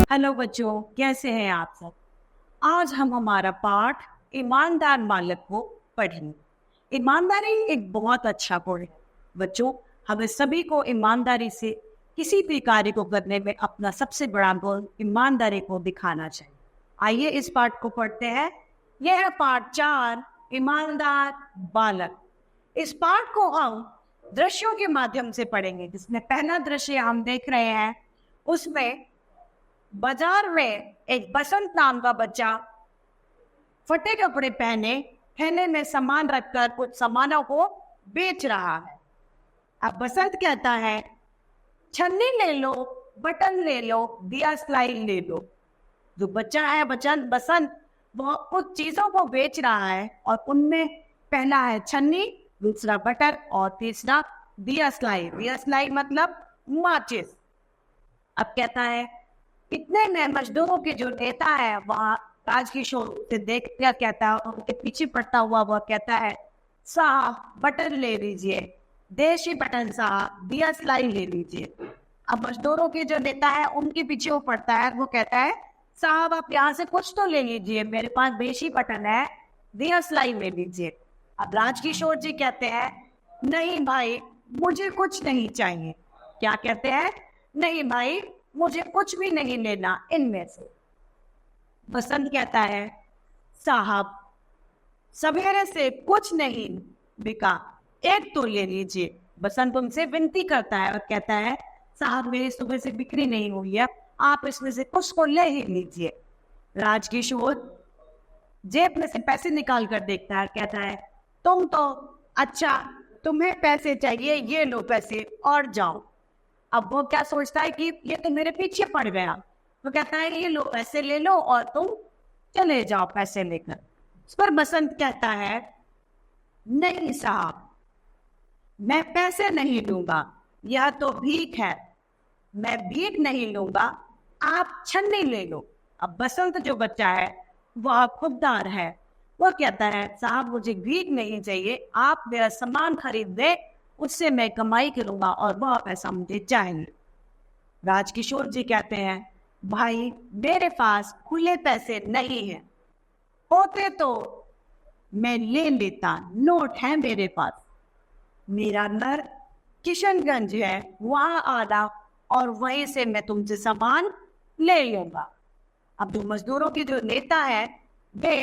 Hello बच्चों, कैसे हैं आप सब। आज हम हमारा पाठ ईमानदार बालक को पढ़ेंगे। ईमानदारी एक बहुत अच्छा गुण है बच्चों। हमें सभी को ईमानदारी से किसी भी कार्य को करने में अपना सबसे बड़ा गुण ईमानदारी को दिखाना चाहिए। आइए इस पाठ को पढ़ते हैं। यह है पाठ 4, ईमानदार बालक। इस पाठ को हम दृश्यों के माध्यम से पढ़ेंगे। जिसमें पहला दृश्य हम देख रहे हैं, उसमें बाजार में एक बसंत नाम का बच्चा फटे कपड़े पहने थैले में सामान रखकर कुछ सामानों को बेच रहा है। अब बसंत कहता है, छन्नी ले लो, बटन ले लो, दिया सिलाई ले लो। जो बच्चा है बसंत वो कुछ चीजों को बेच रहा है और उनमें पहला है छन्नी, दूसरा बटन और तीसरा दिया सिलाई। दिया सिलाई मतलब माचिस। अब कहता है, इतने में मजदूरों के जो नेता है वहाँ राजकिशोर से देख क्या कहता है, उनके पीछे पड़ता हुआ वह कहता है, साहब बटन ले लीजिए, देशी बटन साहब, दिया सिलाई ले लीजिए। अब मजदूरों के जो नेता है उनके पीछे वो पड़ता है, वो कहता है, साहब आप यहाँ से कुछ तो ले लीजिए, मेरे पास देशी बटन है, दिया सिलाई ले लीजिए। अब राजकिशोर जी कहते हैं, नहीं भाई मुझे कुछ नहीं चाहिए। क्या कहते हैं? नहीं भाई मुझे कुछ भी नहीं लेना इनमें से। बसंत कहता है, साहब सवेरे से कुछ नहीं बिका, एक तो ले लीजिए। बसंत उनसे विनती करता है और कहता है, साहब मेरी सुबह से बिक्री नहीं हुई है, आप इसमें से कुछ को ले ही लीजिए। राजकिशोर जेब में से पैसे निकाल कर देखता है, कहता है, तुम तो अच्छा, तुम्हें पैसे चाहिए, ये लो पैसे और जाओ। अब वो क्या सोचता है कि ये तो मेरे पीछे पड़ गया। वो कहता है, ये लो पैसे ले लो और तुम चले जाओ पैसे लेकर। उस पर बसंत कहता है, नहीं साहब मैं पैसे नहीं लूंगा, यह तो भीख है, मैं भीख नहीं लूंगा, आप छन्नी ले लो। अब बसंत जो बच्चा है वह खुददार है, वो कहता है, साहब मुझे भीख नहीं चाहिए, आप मेरा सामान खरीद दे, उससे मैं कमाई करूंगा और वह पैसा मुझे चाहिए। राजकिशोर जी कहते हैं, भाई मेरे पास खुले पैसे नहीं है, होते तो मैं ले लेता, नोट है मेरे पास। मेरा घर किशनगंज है, वहां आना और वहीं से मैं तुमसे सामान ले लूंगा। अब जो मजदूरों के जो नेता है वे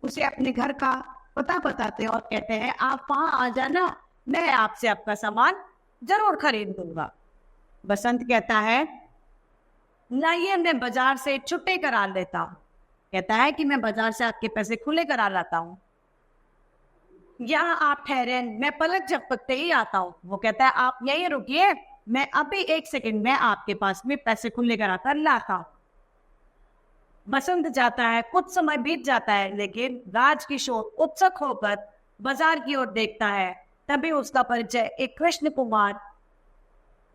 उसे अपने घर का पता बताते हैं और कहते हैं, आप वहां आ जाना, मैं आपसे आपका सामान जरूर खरीद दूंगा। बसंत कहता है, लाइए मैं बाजार से छुट्टे करा लेता हूँ। कहता है कि मैं बाजार से आपके पैसे खुले करा लाता हूँ, यहाँ आप ठहरे, मैं पलक झपकते ही आता हूँ। वो कहता है, आप यहीं रुकिए, मैं अभी 1 सेकंड में आपके पास में पैसे खुले करा कर लाता हूँ। बसंत जाता है, कुछ समय बीत जाता है, लेकिन राजकिशोर उत्सुक होकर बाजार की ओर देखता है। तभी उसका परिचय एक कृष्ण कुमार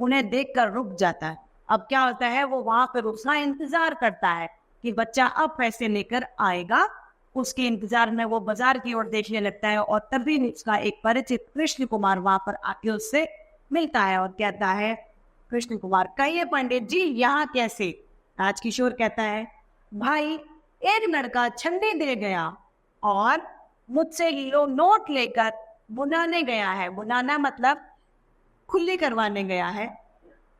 उन्हें देखकर रुक जाता है। अब क्या होता है, वो वहां पर उसका इंतजार करता है कि बच्चा अब पैसे लेकर आएगा। उसके इंतजार में वो बाजार की ओर देखने लगता है और तभी उसका एक परिचित कृष्ण कुमार वहां पर आके उससे मिलता है और कहता है, कृष्ण कुमार, कहिए पंडित जी यहाँ कैसे? राजकिशोर कहता है, भाई एक लड़का छन्नी दे गया और मुझसे नोट लेकर बुनाने गया है। बुनाना मतलब खुली करवाने गया है,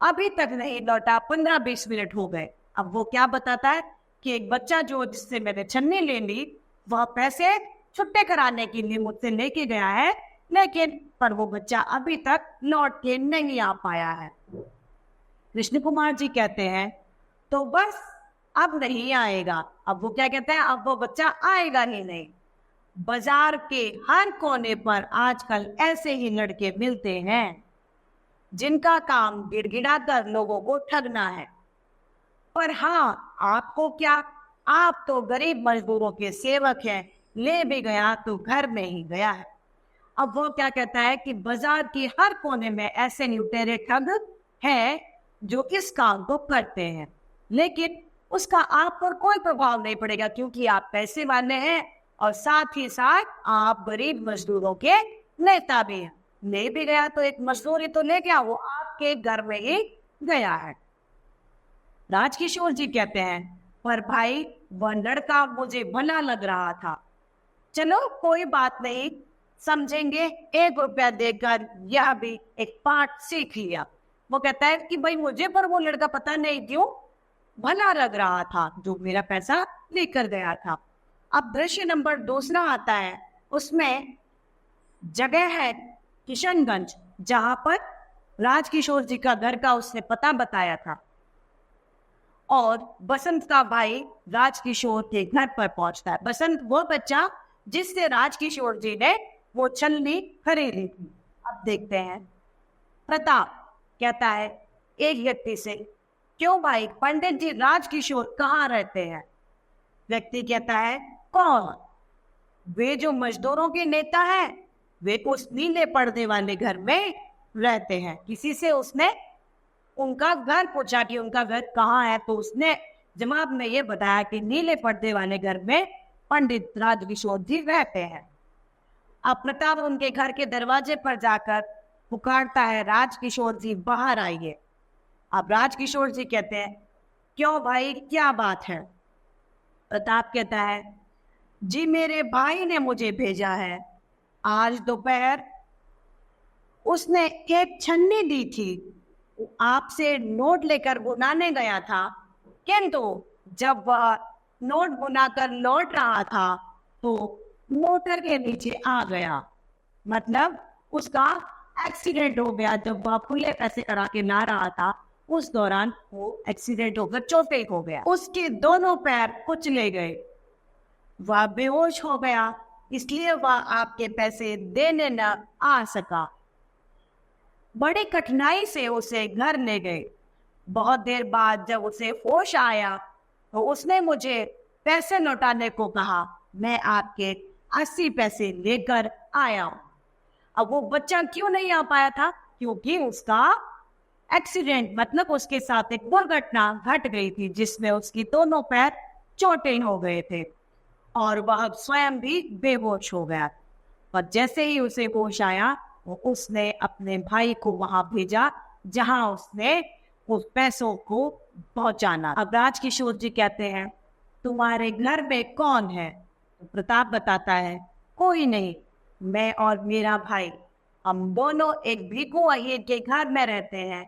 अभी तक नहीं लौटा, 15-20 मिनट हो गए। अब वो क्या बताता है कि एक बच्चा जो जिससे मैंने छन्नी ले ली वह पैसे छुट्टे कराने के लिए मुझसे लेके गया है, लेकिन पर वो बच्चा अभी तक लौट के नहीं आ पाया है। कृष्ण कुमार जी कहते हैं, तो बस अब नहीं आएगा। अब वो क्या कहते हैं, अब वो बच्चा आएगा ही नहीं। बाजार के हर कोने पर आजकल ऐसे ही लड़के मिलते हैं जिनका काम गिड़गिड़ा कर लोगों को ठगना है। पर हाँ, आपको क्या, आप तो गरीब मजदूरों के सेवक हैं, ले भी गया तो घर में ही गया है। अब वो क्या कहता है कि बाजार के हर कोने में ऐसे लुटेरे ठग हैं जो इस काम को करते हैं, लेकिन उसका आप पर कोई प्रभाव नहीं पड़ेगा क्योंकि आप पैसे वाले हैं और साथ ही साथ आप गरीब मजदूरों के नेता भी हैं। ले भी गया तो एक मजदूरी तो ले गया, वो आपके घर में ही गया है। राजकिशोर जी कहते हैं, पर भाई वह लड़का मुझे भला लग रहा था। चलो कोई बात नहीं, समझेंगे, 1 रुपया देकर यह भी एक पाठ सीख लिया। वो कहता है कि भाई मुझे पर वो लड़का पता नहीं क्यों भला लग रहा था, जो मेरा पैसा लेकर गया था। अब दृश्य नंबर 2 आता है, उसमें जगह है किशनगंज, जहां पर राजकिशोर जी का घर का उसने पता बताया था। और बसंत का भाई राजकिशोर के घर पर पहुंचता है। बसंत वो बच्चा जिससे राजकिशोर जी ने वो छलनी खरीदी थी। अब देखते हैं, प्रताप कहता है एक व्यक्ति से, क्यों भाई पंडित जी राजकिशोर कहाँ रहते हैं? व्यक्ति कहता है, कौन? वे जो मजदूरों के नेता हैं, वे उस नीले पर्दे वाले घर में रहते हैं। किसी से उसने उनका घर पूछा कि उनका घर कहाँ है, तो उसने जवाब में ये बताया कि नीले पर्दे वाले घर में पंडित राजकिशोर जी रहते हैं। अब प्रताप उनके घर के दरवाजे पर जाकर पुकारता है, राजकिशोर जी बाहर आइए। अब राजकिशोर जी कहते हैं, क्यों भाई क्या बात है? प्रताप कहता है, जी मेरे भाई ने मुझे भेजा है। आज दोपहर उसने एक छन्नी दी थी, आपसे नोट लेकर बुनाने गया था, किंतु जब वह नोट बुनाकर लौट रहा था तो मोटर के नीचे आ गया। मतलब उसका एक्सीडेंट हो गया। जब वह खुले पैसे करा के ला रहा था, उस दौरान वो एक्सीडेंट होकर चोटिल हो गया। उसके दोनों पैर कुचले गए, वह बेहोश हो गया, इसलिए वह आपके पैसे देने न आ सका। बड़ी कठिनाई से उसे घर ले गए। बहुत देर बाद जब उसे होश आया तो उसने मुझे पैसे लौटाने को कहा। मैं आपके 80 पैसे लेकर आया हूं। अब वो बच्चा क्यों नहीं आ पाया था? क्योंकि उसका एक्सीडेंट, मतलब उसके साथ एक दुर्घटना घट गई थी, जिसमें उसकी दोनों पैर चोटिल हो गए थे और वह स्वयं भी बेहोश हो गया। पर जैसे ही उसे होश आया, उसने अपने भाई को वहां भेजा जहां उसने उस पैसों को पहुंचाना। अब राजकिशोर जी कहते हैं, तुम्हारे घर में कौन है? तो प्रताप बताता है, कोई नहीं, मैं और मेरा भाई, हम दोनों एक भीखू अहीर के घर में रहते हैं।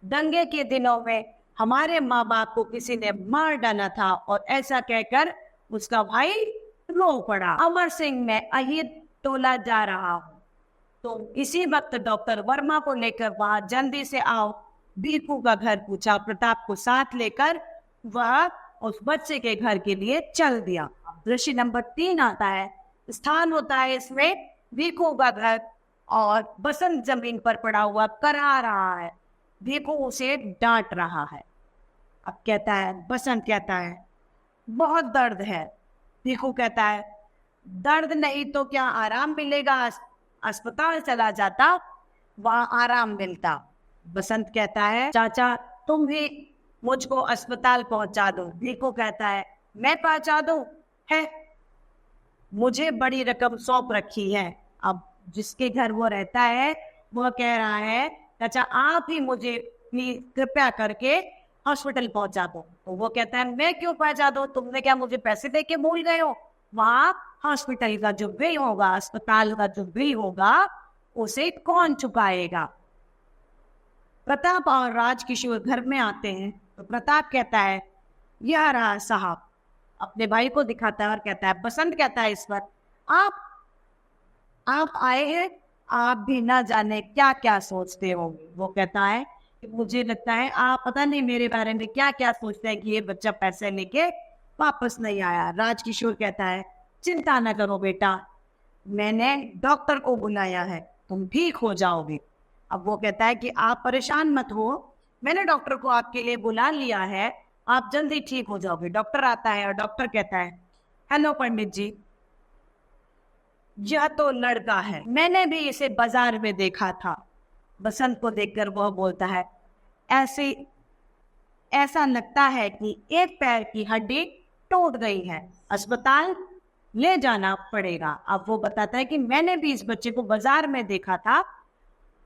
दंगे के दिनों में हमारे माँ बाप को किसी ने मार डाला था और ऐसा कहकर उसका भाई रो पड़ा। अमर सिंह, मैं अहीर टोला जा रहा हूँ, तो इसी वक्त डॉक्टर वर्मा को लेकर वहां जल्दी से आओ। भीखू का घर पूछा। प्रताप को साथ लेकर वह उस बच्चे के घर के लिए चल दिया। दृश्य नंबर 3 आता है। स्थान होता है इसमें भीखू का घर और बसंत जमीन पर पड़ा हुआ करा रहा है। भीखू उसे डांट रहा है। अब कहता है, बसंत कहता है, बहुत दर्द है। भीखू कहता है, दर्द नहीं तो क्या आराम मिलेगा? अस्पताल चला जाता, वहां आराम मिलता। बसंत कहता है, चाचा तुम भी मुझको अस्पताल पहुंचा दो। भीखू कहता है, मैं पहुंचा दूं? है, मुझे बड़ी रकम सौंप रखी है। अब जिसके घर वो रहता है वो कह रहा है, चाचा आप ही मुझे कृपया करके हॉस्पिटल पहुंचा दो। तो वो कहता है, मैं क्यों पहुंचा दो? तुमने क्या मुझे पैसे दे के भूल गए हो? वहां हॉस्पिटल का जो बिल होगा, अस्पताल का जो बिल होगा, उसे कौन चुकाएगा? प्रताप और राजकिशोर घर में आते हैं तो प्रताप कहता है, यह रहा साहब। अपने भाई को दिखाता है और कहता है, बसंत कहता है इस पर, आप आए हैं, आप भी ना जाने क्या क्या सोचते होंगे। वो कहता है कि मुझे लगता है आप पता नहीं मेरे बारे में क्या क्या सोचते हैं कि ये बच्चा पैसे लेके वापस नहीं आया। राजकिशोर कहता है, चिंता न करो बेटा, मैंने डॉक्टर को बुलाया है, तुम ठीक हो जाओगे। अब वो कहता है कि आप परेशान मत हो, मैंने डॉक्टर को आपके लिए बुला लिया है, आप जल्दी ठीक हो जाओगे। डॉक्टर आता है और डॉक्टर कहता है, हेलो पंडित जी, यह तो लड़का है, मैंने भी इसे बाजार में देखा था। बसंत को देखकर वह बोलता है, ऐसा लगता है कि एक पैर की हड्डी टूट गई है, अस्पताल ले जाना पड़ेगा। अब वो बताता है कि मैंने भी इस बच्चे को बाजार में देखा था,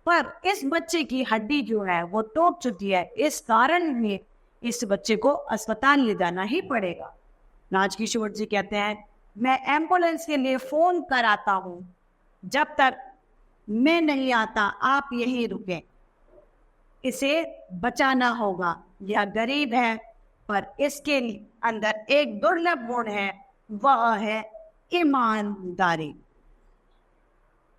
पर इस बच्चे की हड्डी जो है वो टूट चुकी है। इस कारण में इस बच्चे को अस्पताल ले जाना ही पड़ेगा। राजकिशोर जी कहते हैं, मैं एम्बुलेंस के लिए फोन कराता हूँ, जब तक मैं नहीं आता आप यहीं रुकें, इसे बचाना होगा। यह गरीब है पर इसके अंदर एक दुर्लभ गुण है, वह है ईमानदारी।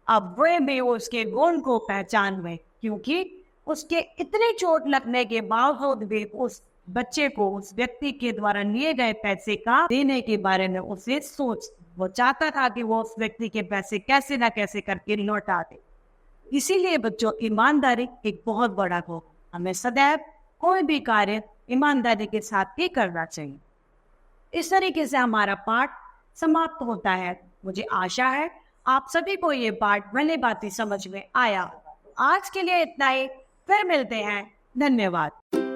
अब वे भी उसके गुण को पहचान हुए, क्योंकि उसके इतनी चोट लगने के बावजूद भी उस बच्चे को उस व्यक्ति के द्वारा लिए गए पैसे का देने के बारे में उसे सोच, वो चाहता था कि वो उस व्यक्ति के पैसे कैसे ना कैसे करके लौटा दे। इसीलिए बच्चों, ईमानदारी एक बहुत बड़ा गुण, हमें सदैव कोई भी कार्य ईमानदारी के साथ ही करना चाहिए। इस तरीके से हमारा पाठ समाप्त होता है। मुझे आशा है आप सभी को ये पाठ भली भांति समझ में आया। आज के लिए इतना ही, फिर मिलते हैं। धन्यवाद।